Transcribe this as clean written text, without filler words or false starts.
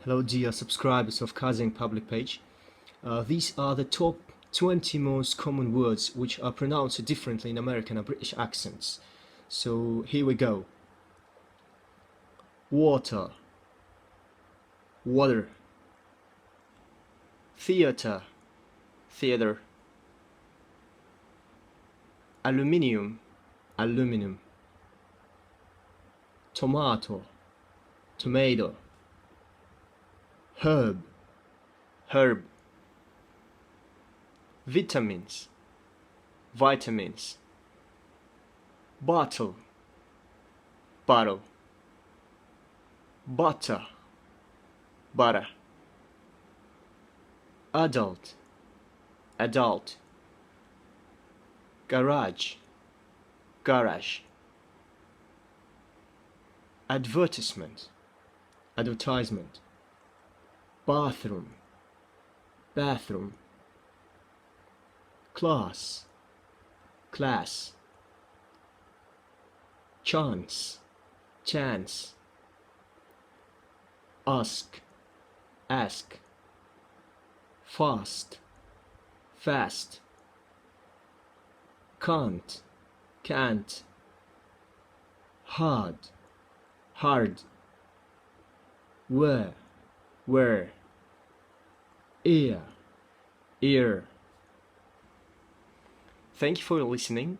Hello dear subscribers of Kazakh public page. These are the top 20 most common words which are pronounced differently in American and British accents. So here we go. Water, water. Theater, theater. Aluminium, aluminum. Tomato, tomato. Herb, herb. Vitamins, vitamins. Bottle, bottle. Butter, butter. Adult, adult. Garage, garage. Advertisement, advertisement. Bathroom, bathroom. Class, class. Chance, chance. Ask, ask. Fast, fast. Can't, can't. Hard, hard. Where, where. Ear, ear. Thank you for listening.